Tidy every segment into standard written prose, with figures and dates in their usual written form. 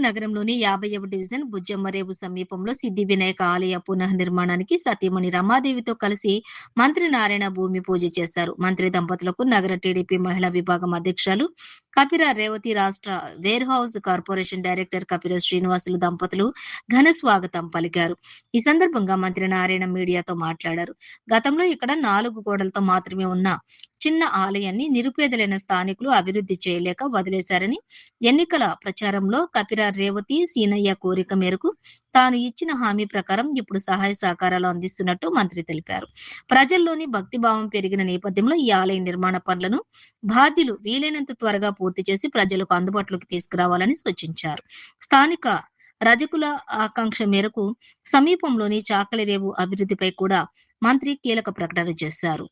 నగరంలోని 50వ డివిజన్ బుజ్జమ్మరేవు సమీపంలో సిద్ధి వినాయక ఆలయ పునఃనిర్మాణానికి సతీమణి రమాదేవితో కలిసి మంత్రి నారాయణ భూమి పూజ చేశారు. మంత్రి దంపతులకు నగర టీడీపీ మహిళా విభాగం అధ్యక్షురాలు కపిర రేవతి, రాష్ట్ర warehouse corporation director Kapira Srinivasulu దంపతులు ఘన స్వాగతం పలికారు. ఈ సందర్భంగా మంత్రి నారాయణ మీడియాతో మాట్లాడారు. గతంలో ఇక్కడ 4 గోడలతో మాత్రమే ఉన్న చిన్న ఆలయాన్ని నిరుపేదలైన స్థానికులు అభివృద్ధి చేయలేక వదిలేశారని, ఎన్నికల ప్రచారంలో కపిర రేవతి, సీనయ్య కోరిక మేరకు తాను ఇచ్చిన హామీ ప్రకారం ఇప్పుడు సహాయ సహకారాలు అందిస్తున్నట్టు మంత్రి తెలిపారు. ప్రజల్లోని భక్తిభావం పెరిగిన నేపథ్యంలో ఈ ఆలయ నిర్మాణ పనులను బాధ్యులు వీలైనంత త్వరగా పూర్తి చేసి ప్రజలకు అందుబాటులోకి తీసుకురావాలని సూచించారు. స్థానిక రజకుల ఆకాంక్ష మేరకు సమీపంలోని చాకలిరేవు అభివృద్ధిపై కూడా మంత్రి కీలక ప్రకటన చేశారు.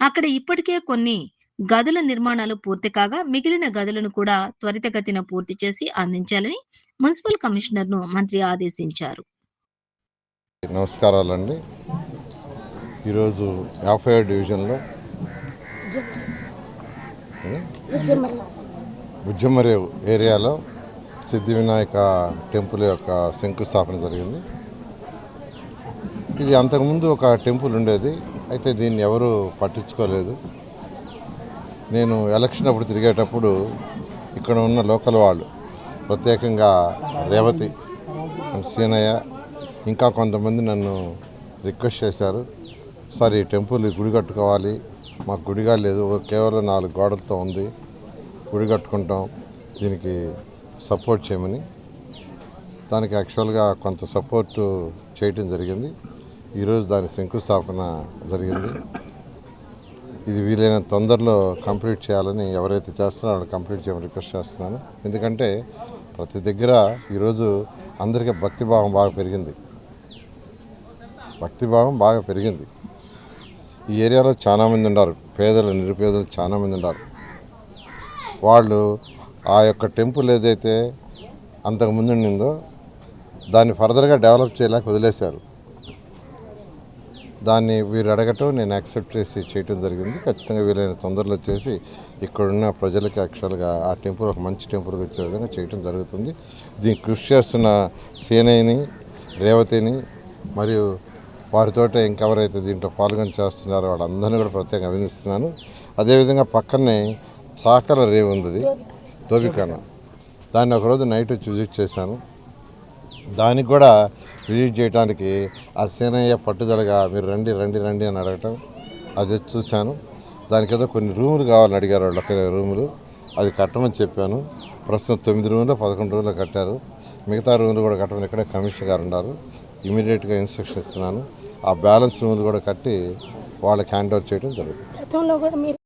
అక్కడ ఇప్పటికే కొన్ని గదుల నిర్మాణాలు పూర్తి కాగా మిగిలిన గదులను కూడా త్వరితగతిన పూర్తి చేసి అందించాలని మున్సిపల్ కమిషనర్ ను మంత్రి ఆదేశించారు. నమస్కారాలండి. ఈరోజు 50వ డివిజన్లో బుజ్జమ్మరేవు ఏరియాలో సిద్ధి వినాయక టెంపుల్ యొక్క శంకుస్థాపన జరిగింది. ఇది అంతకుముందు ఒక టెంపుల్ ఉండేది, అయితే దీన్ని ఎవరు పట్టించుకోలేదు. నేను ఎలక్షన్ అప్పుడు తిరిగేటప్పుడు ఇక్కడ ఉన్న లోకల్ వాళ్ళు, ప్రత్యేకంగా రేవతి అండ్ సీనయ్య ఇంకా కొంతమంది నన్ను రిక్వెస్ట్ చేశారు, సార్ ఈ టెంపుల్ గుడి కట్టుకోవాలి, మాకు గుడిగా లేదు, కేవలం 4 గోడలతో ఉంది, గుడి కట్టుకుంటాం, దీనికి సపోర్ట్ చేయమని. దానికి యాక్చువల్గా కొంత సపోర్టు చేయటం జరిగింది. ఈరోజు దాని శంకుస్థాపన జరిగింది. ఇది వీలైన తొందరలో కంప్లీట్ చేయాలని ఎవరైతే చేస్తున్నారో వాళ్ళు కంప్లీట్ చేయమని రిక్వెస్ట్ చేస్తున్నాను. ఎందుకంటే ప్రతి దగ్గర ఈరోజు అందరికీ భక్తిభావం బాగా పెరిగింది. ఈ ఏరియాలో చాలామంది ఉన్నారు, పేదలు నిరుపేదలు చాలామంది ఉన్నారు. వాళ్ళు ఆ యొక్క టెంపుల్ ఏదైతే అంతకుముందు ఉండిందో దాన్ని ఫర్దర్గా డెవలప్ చేయలేక వదిలేశారు. దాన్ని వీరు అడగటం నేను యాక్సెప్ట్ చేసి చేయటం జరిగింది. ఖచ్చితంగా వీలైన తొందరలో చేసి ఇక్కడున్న ప్రజలకి యాక్చువల్గా ఆ టెంపుల్ ఒక మంచి టెంపుల్కి వచ్చే విధంగా చేయటం జరుగుతుంది. దీనికి కృషి చేస్తున్న సీనయ్యని, రేవతిని మరియు వారితోట ఇంకెవరైతే దీంట్లో పాల్గొని చేస్తున్నారో వాళ్ళందరినీ కూడా ప్రత్యేకంగా అభినందిస్తున్నాను. అదేవిధంగా పక్కనే చాకల రేవు ఉంది, దోబికాన, దాన్ని ఒకరోజు నైట్ వచ్చి విజిట్ చేశాను. దానికి కూడా విజిట్ చేయడానికి ఆ సీనయ్య పట్టుదలగా మీరు రండి అని అడగటం, అది చూశాను. దానికి ఏదో కొన్ని రూములు కావాలని అడిగారు వాళ్ళు, ఒక రూములు అది కట్టమని చెప్పాను. ప్రస్తుతం 9 రూములు 11 రూములు కట్టారు. మిగతా రూములు కూడా కట్టమని ఇక్కడే కమిషనర్ గారు ఉన్నారు, ఇమీడియట్గా ఇన్స్ట్రక్షన్ ఇస్తున్నాను. ఆ బ్యాలెన్స్ రూములు కూడా కట్టి వాళ్ళకి హ్యాండ్ ఓవర్ చేయడం జరుగుతుంది.